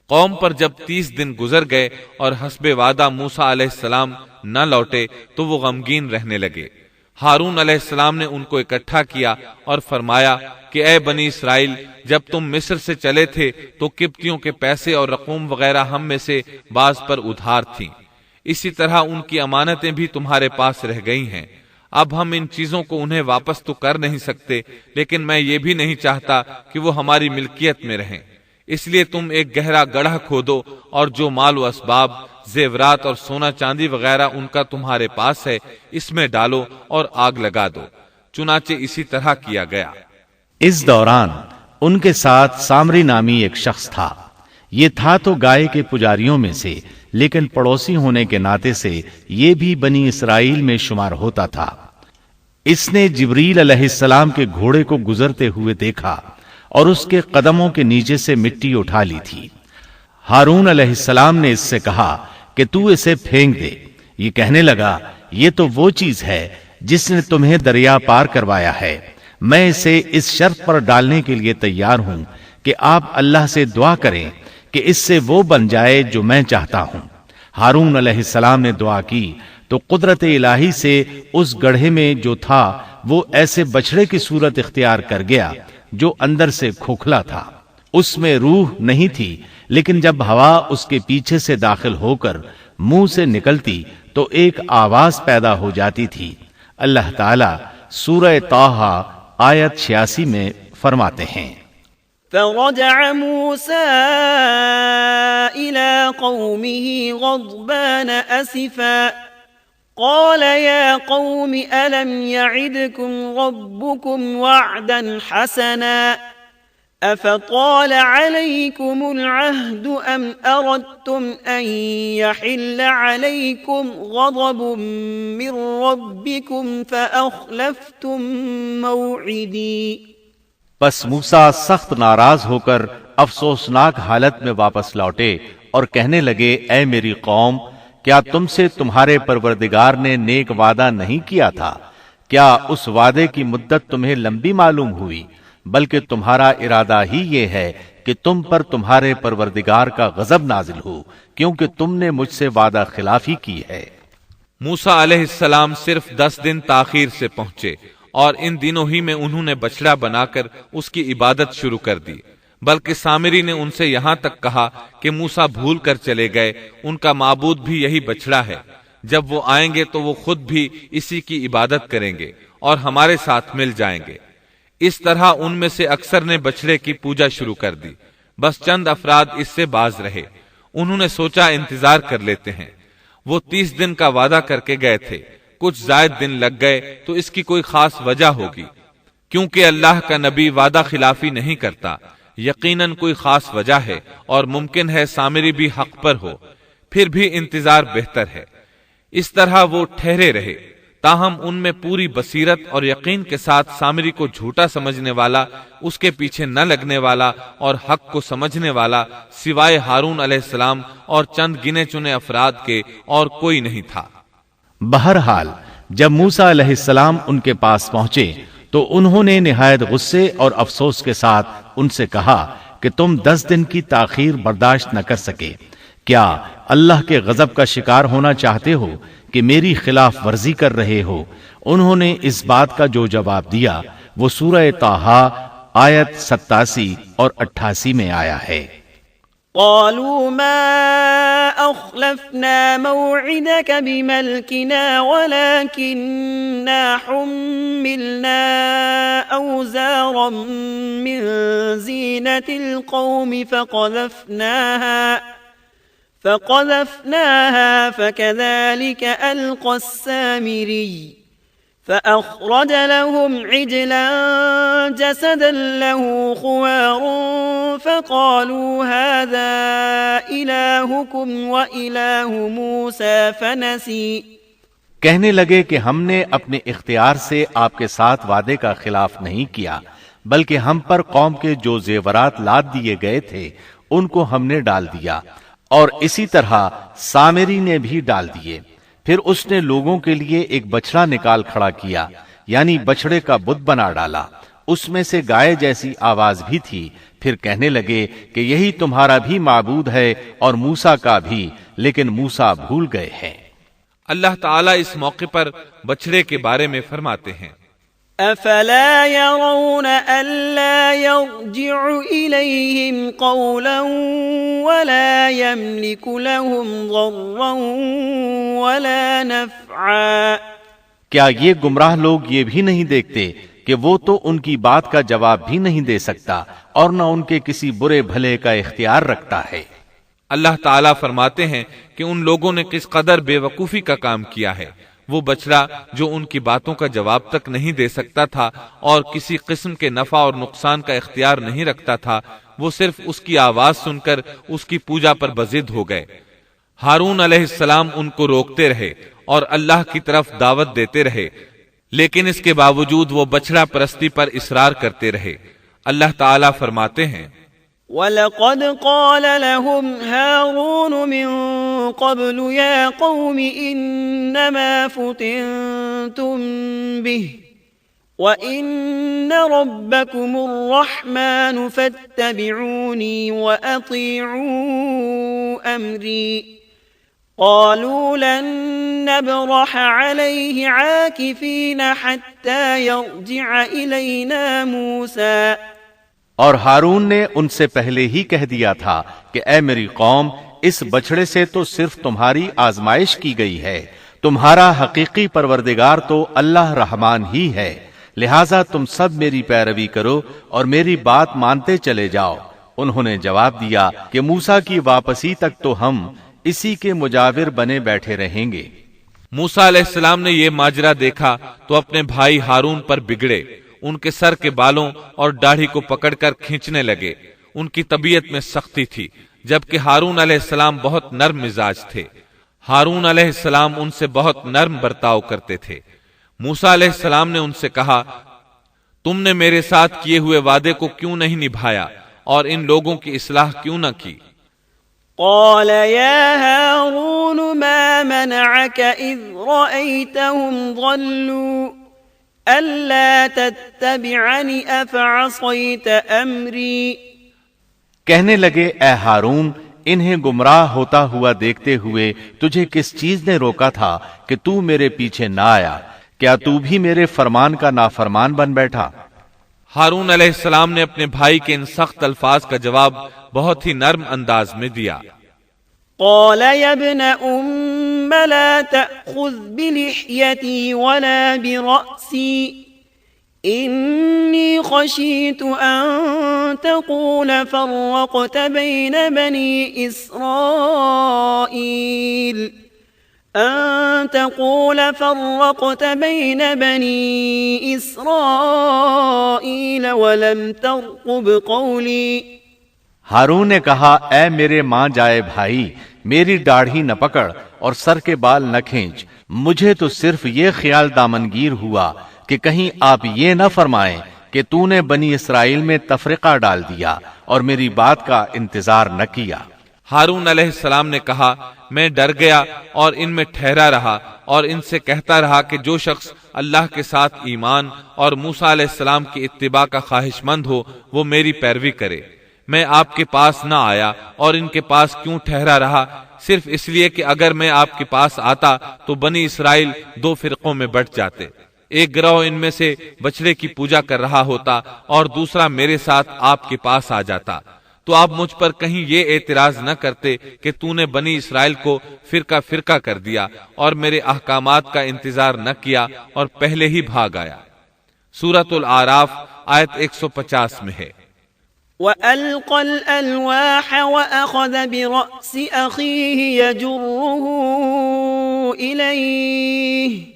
قوم پر جب 30 دن گزر گئے اور حسب وعدہ موسیٰ علیہ السلام نہ لوٹے تو وہ غمگین رہنے لگے۔ ہارون علیہ السلام نے ان کو اکٹھا کیا اور فرمایا کہ اے بنی اسرائیل، جب تم مصر سے چلے تھے تو قبطیوں کے پیسے اور رقوم وغیرہ ہم میں سے بعض پر ادھار تھیں، اسی طرح ان کی امانتیں بھی تمہارے پاس رہ گئی ہیں۔ اب ہم ان چیزوں کو انہیں واپس تو کر نہیں سکتے، لیکن میں یہ بھی نہیں چاہتا کہ وہ ہماری ملکیت میں رہیں، اس لیے تم ایک گہرا گڑھا کھودو اور جو مال و اسباب، زیورات اور سونا چاندی وغیرہ ان کا تمہارے پاس ہے اس میں ڈالو اور آگ لگا دو۔ چنانچہ اسی طرح کیا گیا۔ اس دوران ان کے ساتھ سامری نامی ایک شخص تھا۔ یہ تھا تو گائے کے پجاریوں میں سے، لیکن پڑوسی ہونے کے ناطے سے یہ بھی بنی اسرائیل میں شمار ہوتا تھا۔ اس نے جبریل علیہ السلام کے گھوڑے کو گزرتے ہوئے دیکھا اور اس کے قدموں کے نیچے سے مٹی اٹھا لی تھی۔ ہارون علیہ السلام نے اس سے کہا کہ تو اسے پھینک دے۔ یہ کہنے لگا، یہ تو وہ چیز ہے جس نے تمہیں دریا پار کروایا ہے، میں اسے اس شرط پر ڈالنے کے لیے تیار ہوں کہ آپ اللہ سے دعا کریں کہ اس سے وہ بن جائے جو میں چاہتا ہوں۔ ہارون علیہ السلام نے دعا کی تو قدرت الہی سے اس گڑھے میں جو تھا وہ ایسے بچڑے کی صورت اختیار کر گیا جو اندر سے کھوکھلا تھا۔ اس میں روح نہیں تھی، لیکن جب ہوا اس کے پیچھے سے داخل ہو کر منہ سے نکلتی تو ایک آواز پیدا ہو جاتی تھی۔ اللہ تعالی سورہ طٰہٰ آیت 86 میں فرماتے ہیں، فرجع موسى إلى قومه غضبان أسفا قال يا قوم ألم يعدكم ربكم وعدا حسنا أفطال عليكم العهد أم أردتم أن يحل عليكم غضب من ربكم فأخلفتم موعدي۔ پس موسیٰ سخت ناراض ہو کر افسوسناک حالت میں واپس لوٹے اور کہنے لگے، اے میری قوم، کیا تم سے تمہارے پروردگار نے نیک وعدہ نہیں کیا تھا؟ کیا اس وعدے کی مدت تمہیں لمبی معلوم ہوئی؟ بلکہ تمہارا ارادہ ہی یہ ہے کہ تم پر تمہارے پروردگار کا غضب نازل ہو، کیونکہ تم نے مجھ سے وعدہ خلافی کی ہے۔ موسیٰ علیہ السلام صرف 10 دن تاخیر سے پہنچے اور ان دنوں ہی میں انہوں نے بچڑا بنا کر اس کی عبادت شروع کر دی، بلکہ سامری نے ان سے یہاں تک کہا کہ موسیٰ بھول کر چلے گئے، ان کا معبود بھی یہی بچڑا ہے، جب وہ آئیں گے تو وہ خود بھی اسی کی عبادت کریں گے اور ہمارے ساتھ مل جائیں گے۔ اس طرح ان میں سے اکثر نے بچڑے کی پوجا شروع کر دی، بس چند افراد اس سے باز رہے۔ انہوں نے سوچا انتظار کر لیتے ہیں، وہ 30 دن کا وعدہ کر کے گئے تھے، کچھ زائد دن لگ گئے تو اس کی کوئی خاص وجہ ہوگی، کیونکہ اللہ کا نبی وعدہ خلافی نہیں کرتا، یقیناً کوئی خاص وجہ ہے اور ممکن ہے سامری بھی حق پر ہو، پھر بھی انتظار بہتر ہے۔ اس طرح وہ ٹھہرے رہے، تاہم ان میں پوری بصیرت اور یقین کے ساتھ سامری کو جھوٹا سمجھنے والا، اس کے پیچھے نہ لگنے والا اور حق کو سمجھنے والا سوائے ہارون علیہ السلام اور چند گنے چنے افراد کے اور کوئی نہیں تھا۔ بہرحال جب موسیٰ علیہ السلام ان کے پاس پہنچے تو انہوں نے نہایت غصے اور افسوس کے ساتھ ان سے کہا کہ تم 10 دن کی تاخیر برداشت نہ کر سکے، کیا اللہ کے غضب کا شکار ہونا چاہتے ہو کہ میری خلاف ورزی کر رہے ہو؟ انہوں نے اس بات کا جو جواب دیا وہ سورہ طٰہٰ آیت 87 اور 88 میں آیا ہے۔ قالوا ما أخلفنا موعدك بملكنا ولكننا حملنا أوزارا من زينة القوم فقذفناها فكذلك ألقى السامري فأخرج لهم عجلا جسدا له خوار فقالوا هذا إلهكم وإله موسى فنسي۔ کہنے لگے کہ ہم نے اپنے اختیار سے آپ کے ساتھ وعدے کا خلاف نہیں کیا، بلکہ ہم پر قوم کے جو زیورات لاد دیے گئے تھے ان کو ہم نے ڈال دیا، اور اسی طرح سامری نے بھی ڈال دیے۔ پھر اس نے لوگوں کے لیے ایک بچڑا نکال کھڑا کیا، یعنی بچڑے کا بت بنا ڈالا، اس میں سے گائے جیسی آواز بھی تھی، پھر کہنے لگے کہ یہی تمہارا بھی معبود ہے اور موسیٰ کا بھی، لیکن موسیٰ بھول گئے ہیں۔ اللہ تعالیٰ اس موقع پر بچڑے کے بارے میں فرماتے ہیں، أفلا يرون ألا يرجع إليهم قولا ولا يملك لهم ضرا ولا نفعا۔ کیا یہ گمراہ لوگ یہ بھی نہیں دیکھتے کہ وہ تو ان کی بات کا جواب بھی نہیں دے سکتا اور نہ ان کے کسی برے بھلے کا اختیار رکھتا ہے۔ اللہ تعالیٰ فرماتے ہیں کہ ان لوگوں نے کس قدر بے وقوفی کا کام کیا ہے۔ وہ بچڑا جو ان کی باتوں کا جواب تک نہیں دے سکتا تھا اور کسی قسم کے نفع اور نقصان کا اختیار نہیں رکھتا تھا، وہ صرف اس کی آواز سن کر اس کی پوجا پر بضد ہو گئے۔ ہارون علیہ السلام ان کو روکتے رہے اور اللہ کی طرف دعوت دیتے رہے، لیکن اس کے باوجود وہ بچڑا پرستی پر اصرار کرتے رہے۔ اللہ تعالیٰ فرماتے ہیں، وَلَقَدْ قَالَ لَهُمْ هَارُونُ مِن قَبْلُ يَا قَوْمِ إِنَّمَا فُتِنْتُمْ بِهِ وَإِنَّ رَبَّكُمُ الرَّحْمَنُ فَاتَّبِعُونِي وَأَطِيعُوا أَمْرِي قَالُوا لَن نَّبْرَحَ عَلَيْهِ عَاكِفِينَ حَتَّى يَرْجِعَ إِلَيْنَا مُوسَىٰ۔ اور ہارون نے ان سے پہلے ہی کہہ دیا تھا کہ اے میری قوم، اس بچڑے سے تو صرف تمہاری آزمائش کی گئی ہے، تمہارا حقیقی پروردگار تو اللہ رحمان ہی ہے، لہٰذا تم سب میری پیروی کرو اور میری بات مانتے چلے جاؤ۔ انہوں نے جواب دیا کہ موسیٰ کی واپسی تک تو ہم اسی کے مجاور بنے بیٹھے رہیں گے۔ موسیٰ علیہ السلام نے یہ ماجرا دیکھا تو اپنے بھائی ہارون پر بگڑے، ان کے سر کے بالوں اور داڑھی کو پکڑ کر کھینچنے لگے۔ ان کی طبیعت میں سختی تھی، جبکہ ہارون علیہ السلام بہت نرم مزاج تھے۔ ہارون علیہ السلام ان سے بہت نرم برتاؤ کرتے تھے۔ موسیٰ علیہ السلام نے ان سے کہا، تم نے میرے ساتھ کیے ہوئے وعدے کو کیوں نہیں نبھایا اور ان لوگوں کی اصلاح کیوں نہ کی؟ قال يا هارون ما منعك إذ رأيتهم ضلوا ألا تتبعني أفعصيت أمري۔ کہنے لگے، اے ہارون، انہیں گمراہ ہوتا ہوا دیکھتے ہوئے تجھے کس چیز نے روکا تھا کہ تو میرے پیچھے نہ آیا؟ کیا تو بھی میرے فرمان کا نافرمان بن بیٹھا؟ ہارون علیہ السلام نے اپنے بھائی کے ان سخت الفاظ کا جواب بہت ہی نرم انداز میں دیا۔ قال يا ابن أم لا تأخذ بلحيتي ولا برأسي إني خشيت أن تقول فرقت بين بني إسرائيل ولم ترقب قولي۔ ہارون نے کہا، اے میرے ماں جائے بھائی، میری داڑھی نہ پکڑ اور سر کے بال نہ کھینچ، مجھے تو صرف یہ خیال دامنگیر ہوا کہ کہیں آپ یہ نہ فرمائیں کہ تو نے بنی اسرائیل میں تفرقہ ڈال دیا اور میری بات کا انتظار نہ کیا۔ ہارون علیہ السلام نے کہا، میں ڈر گیا اور ان میں ٹھہرا رہا اور ان سے کہتا رہا کہ جو شخص اللہ کے ساتھ ایمان اور موسیٰ علیہ السلام کی اتباع کا خواہش مند ہو وہ میری پیروی کرے۔ میں آپ کے پاس نہ آیا اور ان کے پاس کیوں ٹھہرا رہا؟ صرف اس لیے کہ اگر میں آپ کے پاس آتا تو بنی اسرائیل دو فرقوں میں بٹ جاتے، ایک گروہ ان میں سے بچڑے کی پوجا کر رہا ہوتا اور دوسرا میرے ساتھ آپ کے پاس آ جاتا، تو آپ مجھ پر کہیں یہ اعتراض نہ کرتے کہ تو نے بنی اسرائیل کو فرقہ فرقہ کر دیا اور میرے احکامات کا انتظار نہ کیا اور پہلے ہی بھاگ آیا۔ سورۃ الاعراف آیت 150 میں ہے، وَأَلْقَى الْأَلْوَاحَ وَأَخَذَ بِرَأْسِ أَخِيهِ يَجُرُّهُ إِلَيْهِ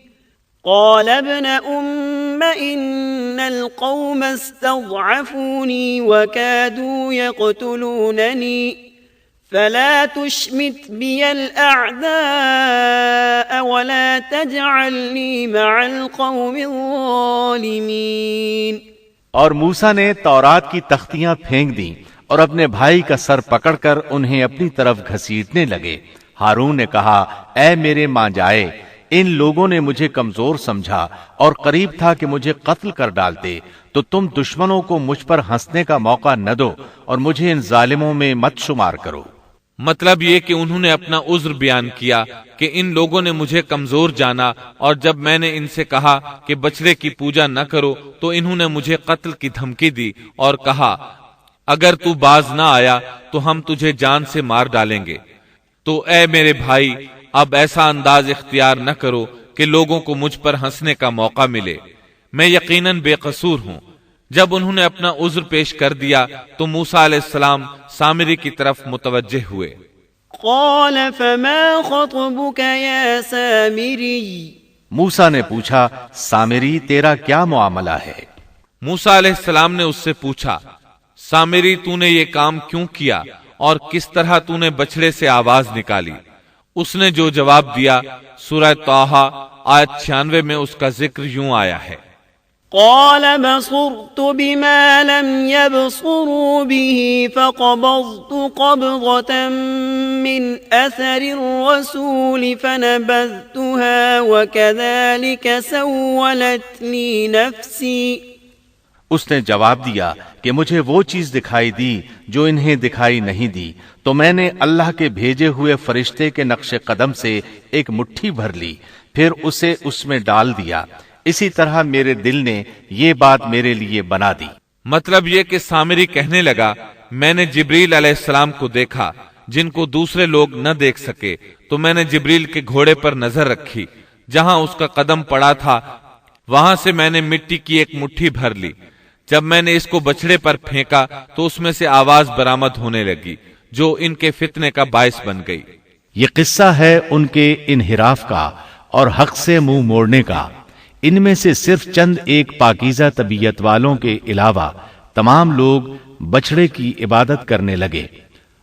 قَالَ ابْنَ أُمَّ إِنَّ الْقَوْمَ اسْتَضْعَفُونِي وَكَادُوا يَقْتُلُونَنِي فَلَا تُشْمِتْ بِيَ الْأَعْدَاءَ وَلَا تَجْعَلْنِي مَعَ الْقَوْمِ الظَّالِمِينَ۔ اور موسیٰ نے تورات کی تختیاں پھینک دیں اور اپنے بھائی کا سر پکڑ کر انہیں اپنی طرف گھسیٹنے لگے۔ ہارون نے کہا، اے میرے ماں جائے، ان لوگوں نے مجھے کمزور سمجھا اور قریب تھا کہ مجھے قتل کر ڈالتے، تو تم دشمنوں کو مجھ پر ہنسنے کا موقع نہ دو اور مجھے ان ظالموں میں مت شمار کرو۔ مطلب یہ کہ انہوں نے اپنا عذر بیان کیا کہ ان لوگوں نے مجھے کمزور جانا، اور جب میں نے ان سے کہا کہ بچڑے کی پوجا نہ کرو تو انہوں نے مجھے قتل کی دھمکی دی اور کہا اگر تو باز نہ آیا تو ہم تجھے جان سے مار ڈالیں گے۔ تو اے میرے بھائی، اب ایسا انداز اختیار نہ کرو کہ لوگوں کو مجھ پر ہنسنے کا موقع ملے، میں یقیناً بے قصور ہوں۔ جب انہوں نے اپنا عذر پیش کر دیا تو موسیٰ علیہ السلام سامری کی طرف متوجہ ہوئے۔ قال فما خطبك يا سامری، موسیٰ نے پوچھا سامری تیرا کیا معاملہ ہے؟ موسیٰ علیہ السلام نے اس سے پوچھا سامری تو نے یہ کام کیوں کیا اور کس طرح تو نے بچڑے سے آواز نکالی؟ اس نے جو جواب دیا سورہ طٰہٰ آیت 96 میں اس کا ذکر یوں آیا ہے، قال بصرت بما لم يبصروا به فقبضت قبضة من أثر الرسول فنبذتها وكذلك سولت لي نفسي۔ اس نے جواب دیا کہ مجھے وہ چیز دکھائی دی جو انہیں دکھائی نہیں دی، تو میں نے اللہ کے بھیجے ہوئے فرشتے کے نقش قدم سے ایک مٹھی بھر لی، پھر اسے اس میں ڈال دیا، اسی طرح میرے دل نے یہ بات میرے لیے بنا دی۔ مطلب یہ کہ سامری کہنے لگا میں نے جبریل علیہ السلام کو دیکھا جن کو دوسرے لوگ نہ دیکھ سکے، تو میں نے جبریل کے گھوڑے پر نظر رکھی، جہاں اس کا قدم پڑا تھا وہاں سے میں نے مٹی کی ایک مٹھی بھر لی، جب میں نے اس کو بچڑے پر پھینکا تو اس میں سے آواز برآمد ہونے لگی جو ان کے فتنے کا باعث بن گئی۔ یہ قصہ ہے ان کے انحراف کا اور حق سے منہ موڑنے کا۔ ان میں سے صرف چند ایک پاکیزہ طبیعت والوں کے علاوہ تمام لوگ بچڑے کی عبادت کرنے لگے،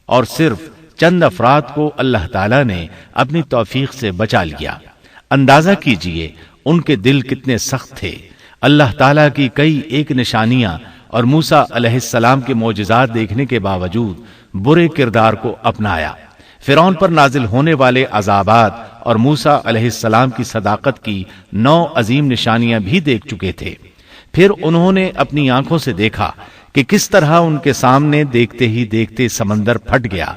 اور صرف چند افراد کو اللہ تعالیٰ نے اپنی توفیق سے بچا لیا۔ اندازہ کیجئے ان کے دل کتنے سخت تھے۔ اللہ تعالیٰ کی کئی ایک نشانیاں اور موسیٰ علیہ السلام کے معجزات دیکھنے کے باوجود برے کردار کو اپنایا۔ فرعون پر نازل ہونے والے عذابات اور موسیٰ علیہ السلام کی صداقت کی 9 عظیم نشانیاں بھی دیکھ چکے تھے۔ پھر انہوں نے اپنی آنکھوں سے دیکھا کہ کس طرح ان کے سامنے دیکھتے ہی دیکھتے سمندر پھٹ گیا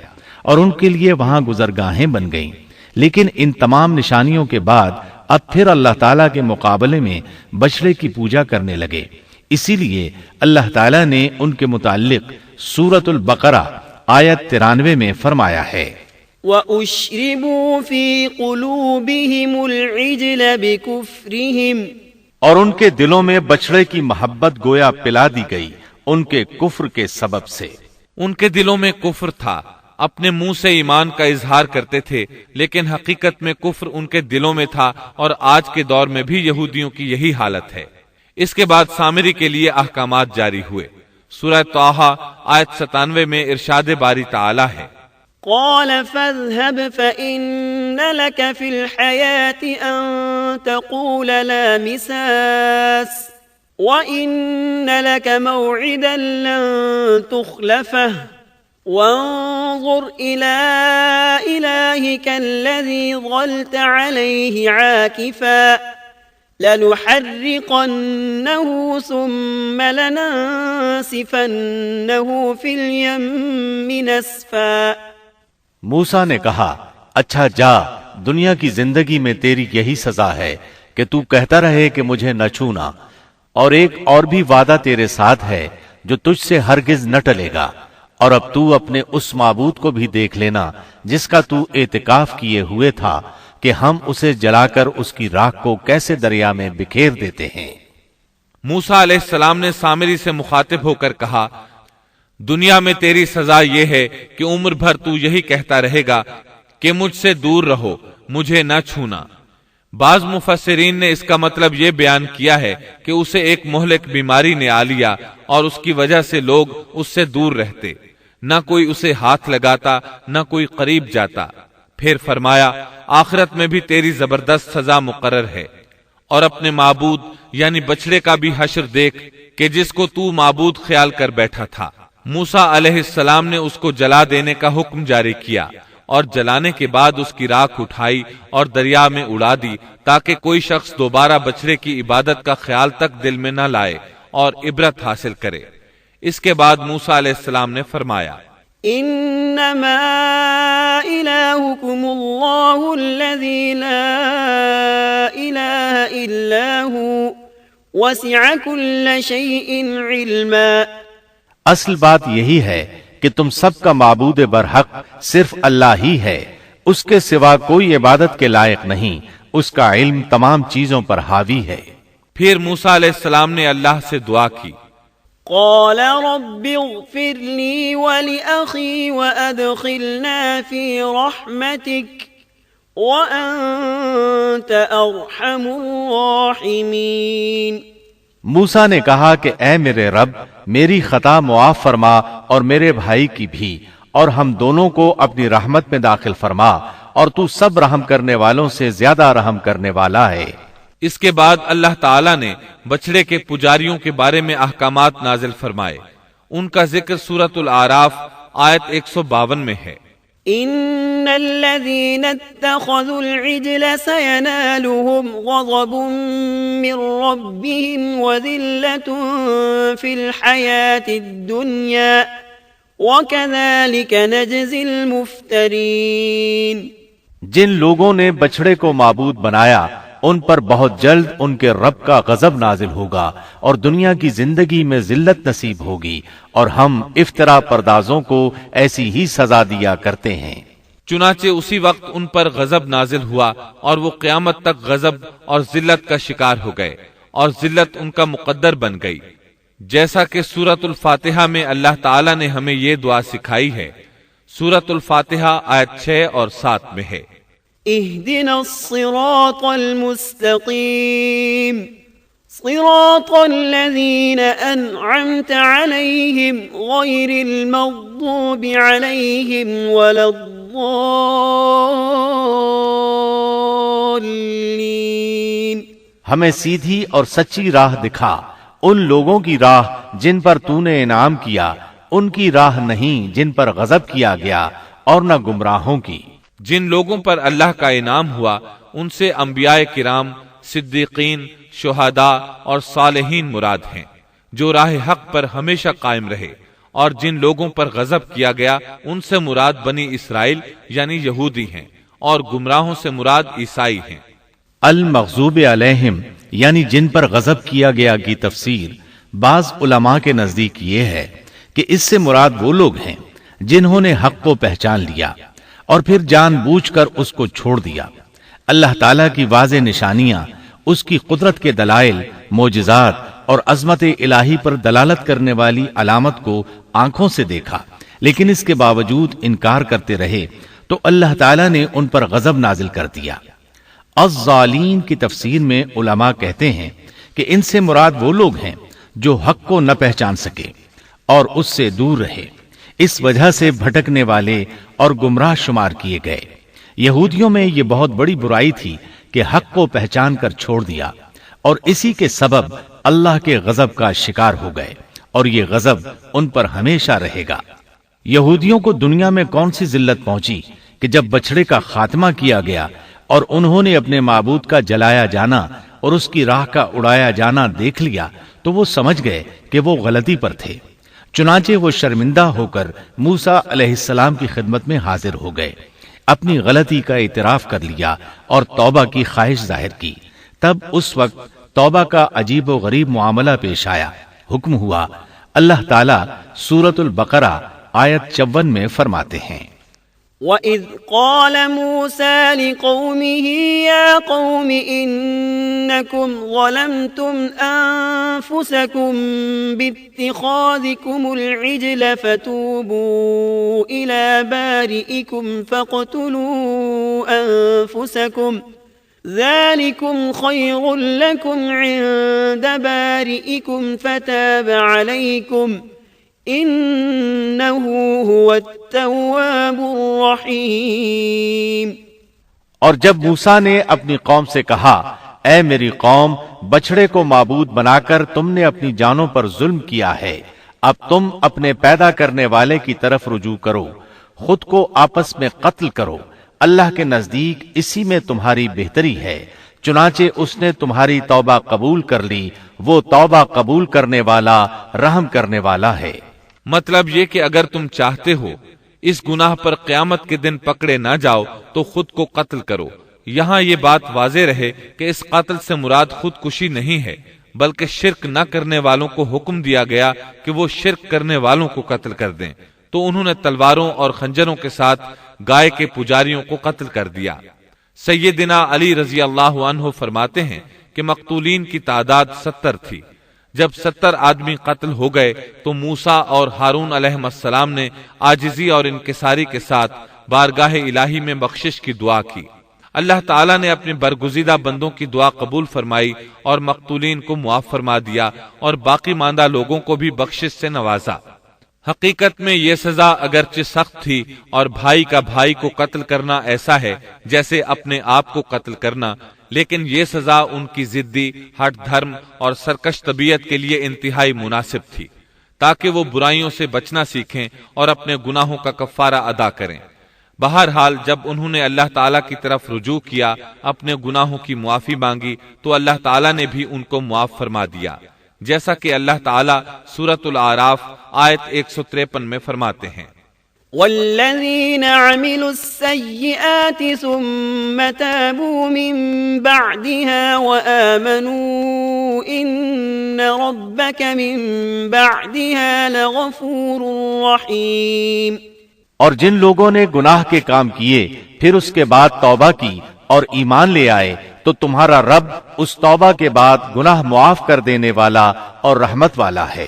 اور ان کے لیے وہاں گزرگاہیں بن گئیں۔ لیکن ان تمام نشانیوں کے بعد اب پھر اللہ تعالیٰ کے مقابلے میں بچڑے کی پوجا کرنے لگے۔ اسی لیے اللہ تعالیٰ نے ان کے متعلق سورۃ البقرہ آیت 93 میں فرمایا ہے، وَأُشْرِبُوا فِي قُلُوبِهِمُ الْعِجْلَ بِكُفْرِهِمْ، اور ان کے دلوں میں بچڑے کی محبت گویا پلا دی گئی ان کے کفر کے سبب سے۔ ان کے دلوں میں کفر تھا، اپنے منہ سے ایمان کا اظہار کرتے تھے لیکن حقیقت میں کفر ان کے دلوں میں تھا، اور آج کے دور میں بھی یہودیوں کی یہی حالت ہے۔ اس کے بعد سامری کے لیے احکامات جاری ہوئے۔ سورہ طٰہٰ آیت 97 میں ارشاد باری تعالی ہے، قال فاذهب فإن لك في الحياة أن تقول لا مساس وإن لك موعدا لن تخلفه وانظر إلى إلهك الذي ظلت عليه عاكفا لنحرقنه ثم لننسفنه في اليم نسفا۔ موسیٰ نے کہا اچھا جا، دنیا کی زندگی میں تیری یہی سزا ہے کہ تو کہتا رہے کہ مجھے نہ چھونا، اور ایک اور بھی وعدہ تیرے ساتھ ہے جو تجھ سے ہرگز نہ ٹلے گا، اور اب تو اپنے اس معبود کو بھی دیکھ لینا جس کا تو اعتکاف کیے ہوئے تھا کہ ہم اسے جلا کر اس کی راکھ کو کیسے دریا میں بکھیر دیتے ہیں۔ موسیٰ علیہ السلام نے سامری سے مخاطب ہو کر کہا دنیا میں تیری سزا یہ ہے کہ عمر بھر تو یہی کہتا رہے گا کہ مجھ سے دور رہو، مجھے نہ چھونا۔ بعض مفسرین نے اس کا مطلب یہ بیان کیا ہے کہ اسے ایک مہلک بیماری نے آ لیا اور اس کی وجہ سے لوگ اس سے دور رہتے، نہ کوئی اسے ہاتھ لگاتا نہ کوئی قریب جاتا۔ پھر فرمایا آخرت میں بھی تیری زبردست سزا مقرر ہے، اور اپنے معبود یعنی بچڑے کا بھی حشر دیکھ کہ جس کو تو معبود خیال کر بیٹھا تھا۔ موسیٰ علیہ السلام نے اس کو جلا دینے کا حکم جاری کیا۔ اور جلانے کے بعد اس کی راکھ اٹھائی اور دریا میں اڑا دی تاکہ کوئی شخص دوبارہ بچڑے کی عبادت کا خیال تک دل میں نہ لائے اور عبرت حاصل کرے۔ اس کے بعد موسیٰ علیہ السلام نے فرمایا انما الہکم اللہ الذی لا الہ الا ہو وسع کل شیء علما۔ اصل بات یہی ہے کہ تم سب کا معبود برحق صرف اللہ ہی ہے، اس کے سوا کوئی عبادت کے لائق نہیں، اس کا علم تمام چیزوں پر حاوی ہے۔ پھر موسیٰ علیہ السلام نے اللہ سے دعا کی، قال رب اغفر لي ولأخي وأدخلنا في رحمتك وأنت أرحم الراحمين۔ موسیٰ نے کہا کہ اے میرے رب، میری خطا معاف فرما اور میرے بھائی کی بھی، اور ہم دونوں کو اپنی رحمت میں داخل فرما، اور تو سب رحم کرنے والوں سے زیادہ رحم کرنے والا ہے۔ اس کے بعد اللہ تعالیٰ نے بچڑے کے پجاریوں کے بارے میں احکامات نازل فرمائے۔ ان کا ذکر سورۃ الاعراف آیت 152 میں ہے۔ ان الذين اتخذوا العجل سينالهم غضب من ربهم وذلة في الحياة الدنيا وكذلك نجزي المفترين۔ جن لوگوں نے بچڑے کو معبود بنایا ان پر بہت جلد ان کے رب کا غضب نازل ہوگا اور دنیا کی زندگی میں ذلت نصیب ہوگی، اور ہم افترا پردازوں کو ایسی ہی سزا دیا کرتے ہیں۔ چنانچہ اسی وقت ان پر غضب نازل ہوا اور وہ قیامت تک غضب اور ذلت کا شکار ہو گئے، اور ذلت ان کا مقدر بن گئی، جیسا کہ سورۃ الفاتحہ میں اللہ تعالیٰ نے ہمیں یہ دعا سکھائی ہے۔ سورۃ الفاتحہ آیت 6 اور 7 میں ہے، اهدنا الصراط المستقيم صراط الذين أنعمت عليهم غير المغضوب عليهم ولا الضالين۔ ہمیں سیدھی اور سچی راہ دکھا، ان لوگوں کی راہ جن پر تو نے انعام کیا، ان کی راہ نہیں جن پر غضب کیا گیا، اور نہ گمراہوں کی۔ جن لوگوں پر اللہ کا انعام ہوا ان سے انبیاء کرام، صدیقین، شہداء اور صالحین مراد ہیں، جو راہ حق پر ہمیشہ قائم رہے، اور جن لوگوں پر غضب کیا گیا ان سے مراد بنی اسرائیل یعنی یہودی ہیں، اور گمراہوں سے مراد عیسائی ہیں۔ المغضوب علیہم یعنی جن پر غضب کیا گیا کی تفسیر بعض علماء کے نزدیک یہ ہے کہ اس سے مراد وہ لوگ ہیں جنہوں نے حق کو پہچان لیا اور پھر جان بوجھ کر اس کو چھوڑ دیا۔ اللہ تعالیٰ کی واضح نشانیاں، اس کی قدرت کے دلائل، معجزات اور عظمت الہی پر دلالت کرنے والی علامت کو آنکھوں سے دیکھا، لیکن اس کے باوجود انکار کرتے رہے تو اللہ تعالیٰ نے ان پر غضب نازل کر دیا۔ الظالین کی تفسیر میں علماء کہتے ہیں کہ ان سے مراد وہ لوگ ہیں جو حق کو نہ پہچان سکے اور اس سے دور رہے، اس وجہ سے بھٹکنے والے اور گمراہ شمار کیے گئے۔ یہودیوں میں یہ بہت بڑی برائی تھی کہ حق کو پہچان کر چھوڑ دیا، اور اسی کے سبب اللہ کے غضب کا شکار ہو گئے، اور یہ غضب ان پر ہمیشہ رہے گا۔ یہودیوں کو دنیا میں کون سی ذلت پہنچی کہ جب بچڑے کا خاتمہ کیا گیا اور انہوں نے اپنے معبود کا جلایا جانا اور اس کی راہ کا اڑایا جانا دیکھ لیا تو وہ سمجھ گئے کہ وہ غلطی پر تھے۔ چنانچہ وہ شرمندہ ہو کر موسیٰ علیہ السلام کی خدمت میں حاضر ہو گئے، اپنی غلطی کا اعتراف کر لیا اور توبہ کی خواہش ظاہر کی۔ تب اس وقت توبہ کا عجیب و غریب معاملہ پیش آیا۔ حکم ہوا، اللہ تعالیٰ سورۃ البقرہ آیت 54 میں فرماتے ہیں، وَإِذْ قَالَ مُوسَى لِقَوْمِهِ يَا قَوْمِ إِنَّكُمْ ظَلَمْتُمْ أَنفُسَكُمْ بِاتِّخَاذِكُمُ الْعِجْلَ فَتُوبُوا إِلَى بَارِئِكُمْ فَاقْتُلُوا أَنفُسَكُمْ ذَلِكُمْ خَيْرٌ لَكُمْ عِندَ بَارِئِكُمْ فَتَابَ عَلَيْكُمْ انہو هو التواب الرحیم۔ اور جب موسیٰ نے اپنی قوم سے کہا، اے میری قوم، بچڑے کو معبود بنا کر تم نے اپنی جانوں پر ظلم کیا ہے، اب تم اپنے پیدا کرنے والے کی طرف رجوع کرو، خود کو آپس میں قتل کرو، اللہ کے نزدیک اسی میں تمہاری بہتری ہے، چنانچہ اس نے تمہاری توبہ قبول کر لی، وہ توبہ قبول کرنے والا رحم کرنے والا ہے۔ مطلب یہ کہ اگر تم چاہتے ہو اس گناہ پر قیامت کے دن پکڑے نہ جاؤ تو خود کو قتل کرو۔ یہاں یہ بات واضح رہے کہ اس قتل سے مراد خودکشی نہیں ہے، بلکہ شرک نہ کرنے والوں کو حکم دیا گیا کہ وہ شرک کرنے والوں کو قتل کر دیں، تو انہوں نے تلواروں اور خنجروں کے ساتھ گائے کے پجاریوں کو قتل کر دیا۔ سیدنا علی رضی اللہ عنہ فرماتے ہیں کہ مقتولین کی تعداد 70 تھی۔ جب 70 آدمی قتل ہو گئے تو موسیٰ اور ہارون علیہ السلام نے عاجزی اور انکساری کے ساتھ بارگاہ الہی میں بخشش کی دعا کی۔ اللہ تعالیٰ نے اپنے برگزیدہ بندوں کی دعا قبول فرمائی اور مقتولین کو معاف فرما دیا اور باقی ماندہ لوگوں کو بھی بخشش سے نوازا۔ حقیقت میں یہ سزا اگرچہ سخت تھی اور بھائی کا بھائی کو قتل کرنا ایسا ہے جیسے اپنے آپ کو قتل کرنا، لیکن یہ سزا ان کی ضدی، ہٹ دھرم اور سرکش طبیعت کے لیے انتہائی مناسب تھی، تاکہ وہ برائیوں سے بچنا سیکھیں اور اپنے گناہوں کا کفارہ ادا کریں۔ بہرحال جب انہوں نے اللہ تعالیٰ کی طرف رجوع کیا، اپنے گناہوں کی معافی مانگی، تو اللہ تعالیٰ نے بھی ان کو معاف فرما دیا، جیسا کہ اللہ تعالیٰ سورۃ الاعراف آیت 153 میں فرماتے ہیں، والذین عملوا السیئات ثم تابوا من بعدها وآمنوا ان ربک من بعدها لغفور رحیم۔ اور جن لوگوں نے گناہ کے کام کیے پھر اس کے بعد توبہ کی اور ایمان لے آئے تو تمہارا رب اس توبہ کے بعد گناہ معاف کر دینے والا اور رحمت والا ہے۔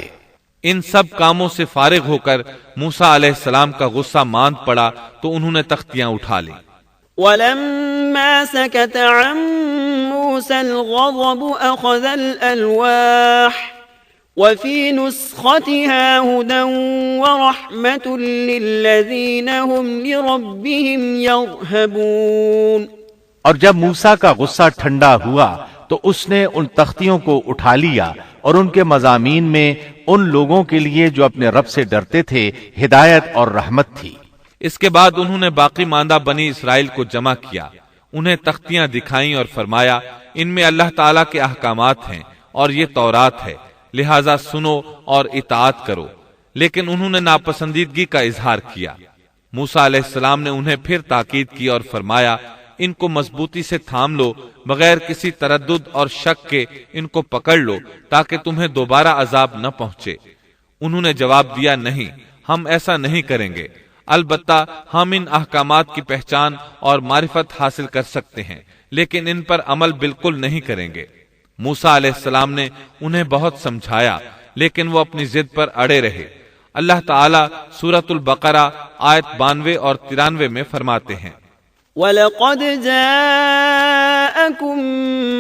ان سب کاموں سے فارغ ہو کر موسیٰ علیہ السلام کا غصہ ماند پڑا تو انہوں نے تختیاں اٹھا لیں۔ ولما سكت عن موسى الغضب أخذ الألواح وفي نسختها هدى ورحمة للذين هم لربهم يرهبون۔ اور جب موسیٰ کا غصہ ٹھنڈا ہوا تو اس نے ان تختیوں کو اٹھا لیا اور ان کے مضامین میں ان لوگوں کے لیے جو اپنے رب سے ڈرتے تھے ہدایت اور رحمت تھی۔ اس کے بعد انہوں نے باقی ماندہ بنی اسرائیل کو جمع کیا، انہیں تختیاں دکھائیں اور فرمایا ان میں اللہ تعالیٰ کے احکامات ہیں اور یہ تورات ہے، لہٰذا سنو اور اطاعت کرو۔ لیکن انہوں نے ناپسندیدگی کا اظہار کیا۔ موسیٰ علیہ السلام نے انہیں پھر تاکید کی اور فرمایا ان کو مضبوطی سے تھام لو، بغیر کسی تردد اور شک کے ان کو پکڑ لو تاکہ تمہیں دوبارہ عذاب نہ پہنچے۔ انہوں نے جواب دیا نہیں، ہم ایسا نہیں کریں گے، البتہ ہم ان احکامات کی پہچان اور معرفت حاصل کر سکتے ہیں، لیکن ان پر عمل بالکل نہیں کریں گے۔ موسیٰ علیہ السلام نے انہیں بہت سمجھایا لیکن وہ اپنی ضد پر اڑے رہے۔ اللہ تعالیٰ سورۃ البقرہ آیت 92 اور 93 میں فرماتے ہیں، وَلَقَدْ جَاءَكُم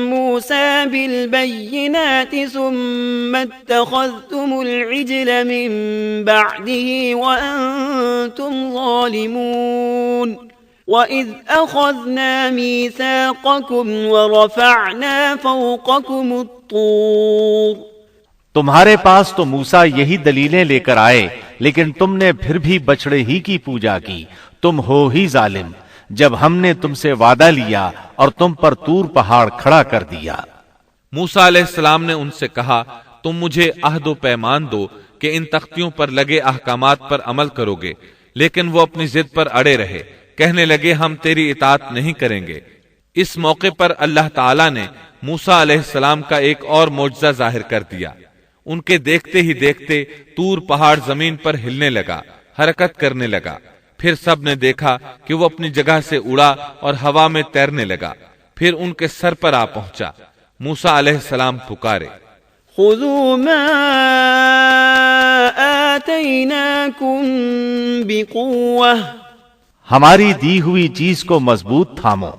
مُوسَى بِالْبَيِّنَاتِ ثُمَّ اتَّخَذْتُمُ الْعِجْلَ مِن بَعْدِهِ وَأَنتُمْ ظَالِمُونَ وَإِذْ أَخَذْنَا مِيثَاقَكُمْ وَرَفَعْنَا فَوْقَكُمُ الطُّورَ۔ تمہارے پاس تو موسیٰ یہی دلیلیں لے کر آئے لیکن تم نے پھر بھی بچڑے ہی کی پوجا کی، تم ہو ہی ظالم، جب ہم نے تم سے وعدہ لیا اور تم پر طور پہاڑ کھڑا کر دیا۔ موسیٰ علیہ السلام نے ان سے کہا تم مجھے عہد و پیمان دو کہ ان تختیوں پر لگے احکامات پر عمل کرو گے، لیکن وہ اپنی ضد پر اڑے رہے، کہنے لگے ہم تیری اطاعت نہیں کریں گے۔ اس موقع پر اللہ تعالیٰ نے موسیٰ علیہ السلام کا ایک اور معجزہ ظاہر کر دیا۔ ان کے دیکھتے ہی دیکھتے طور پہاڑ زمین پر ہلنے لگا، حرکت کرنے لگا۔ پھر سب نے دیکھا کہ وہ اپنی جگہ سے اڑا اور ہوا میں تیرنے لگا، پھر ان کے سر پر آ پہنچا۔ موسیٰ علیہ السلام پکارے، خذوا ما آتیناکم بقوة، ہماری دی ہوئی چیز کو مضبوط تھامو۔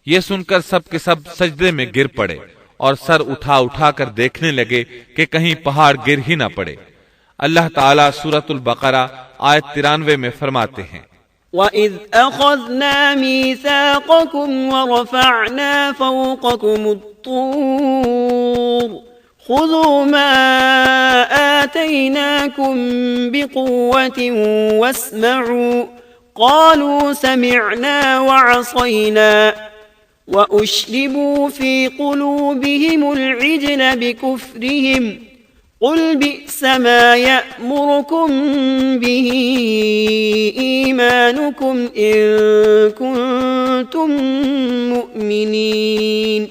یہ سن کر سب کے سب سجدے میں گر پڑے اور سر اٹھا اٹھا کر دیکھنے لگے کہ کہیں پہاڑ گر ہی نہ پڑے۔ اللہ تعالیٰ سورۃ البقرہ آیت 93 میں فرماتے ہیں، وَإِذْ أَخَذْنَا مِيثَاقَكُمْ وَرَفَعْنَا فَوْقَكُمُ الطُّورَ خُذُوا مَا آتَيْنَاكُمْ بِقُوَّةٍ وَاسْمَعُوا قالوا سمعنا وعصينا وأشربوا في قلوبهم العجل بكفرهم قل بئس ما يأمركم به إيمانكم إن كنتم مؤمنين۔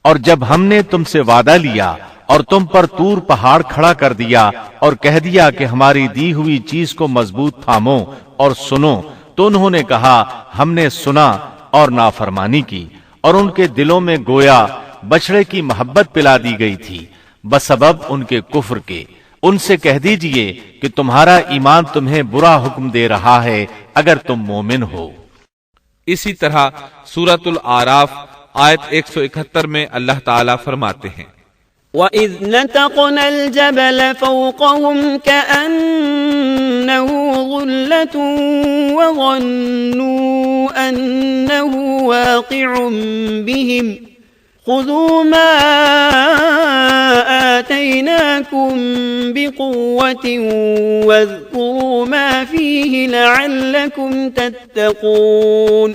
اور جب ہم نے تم سے وعدہ لیا اور تم پر طور پہاڑ کھڑا کر دیا اور کہہ دیا کہ ہماری دی ہوئی چیز کو مضبوط تھامو اور سنو، تو انہوں نے کہا ہم نے سنا اور نافرمانی کی، اور ان کے دلوں میں گویا بچڑے کی محبت پلا دی گئی تھی بسبب ان کے کفر کے۔ ان سے کہہ دیجئے کہ تمہارا ایمان تمہیں برا حکم دے رہا ہے اگر تم مومن ہو۔ اسی طرح سورۃ الاعراف آیت 171 میں اللہ تعالیٰ فرماتے ہیں وَإِذْ نَتَقْنَا الْجَبَلَ فَوْقَهُمْ كَأَنَّهُ ظُلَّةٌ وَظَنُّوا أَنَّهُ وَاقِعٌ بِهِمْ خُذُوا مَا آتَيْنَاكُمْ بِقُوَّةٍ وَاذْكُرُوا مَا فِيهِ لَعَلَّكُمْ تَتَّقُونَ۔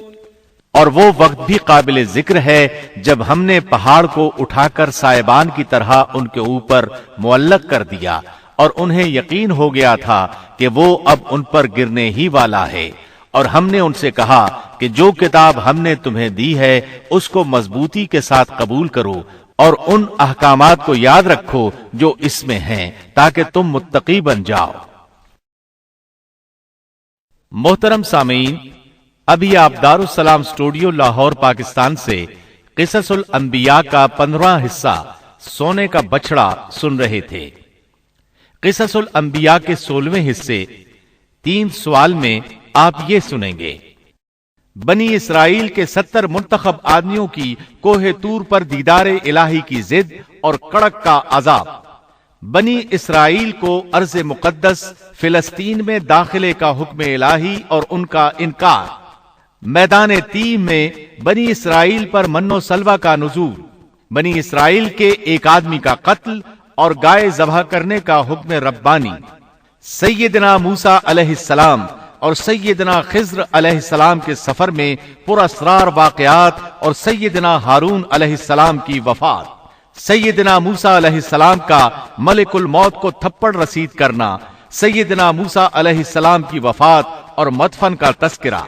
اور وہ وقت بھی قابل ذکر ہے جب ہم نے پہاڑ کو اٹھا کر سائبان کی طرح ان کے اوپر معلق کر دیا، اور انہیں یقین ہو گیا تھا کہ وہ اب ان پر گرنے ہی والا ہے، اور ہم نے ان سے کہا کہ جو کتاب ہم نے تمہیں دی ہے اس کو مضبوطی کے ساتھ قبول کرو اور ان احکامات کو یاد رکھو جو اس میں ہیں تاکہ تم متقی بن جاؤ۔ محترم سامعین، ابھی آپ دارالسلام اسٹوڈیو لاہور پاکستان سے قصص الانبیاء کا 15واں حصہ سونے کا بچڑا سن رہے تھے۔ قصص الانبیاء کے 16ویں حصے 3 سوال میں آپ یہ سنیں گے۔ بنی اسرائیل کے 70 منتخب آدمیوں کی کوہ طور پر دیدار الہی کی ضد اور کڑک کا عذاب، بنی اسرائیل کو ارض مقدس فلسطین میں داخلے کا حکم الہی اور ان کا انکار، میدان تیم میں بنی اسرائیل پر من و سلوہ کا نزول، بنی اسرائیل کے ایک آدمی کا قتل اور گائے ذبح کرنے کا حکم ربانی، سیدنا موسیٰ علیہ السلام اور سیدنا خضر علیہ السلام کے سفر میں پراسرار واقعات اور سیدنا ہارون علیہ السلام کی وفات، سیدنا موسیٰ علیہ السلام کا ملک الموت کو تھپڑ رسید کرنا، سیدنا موسیٰ علیہ السلام کی وفات اور مدفن کا تذکرہ۔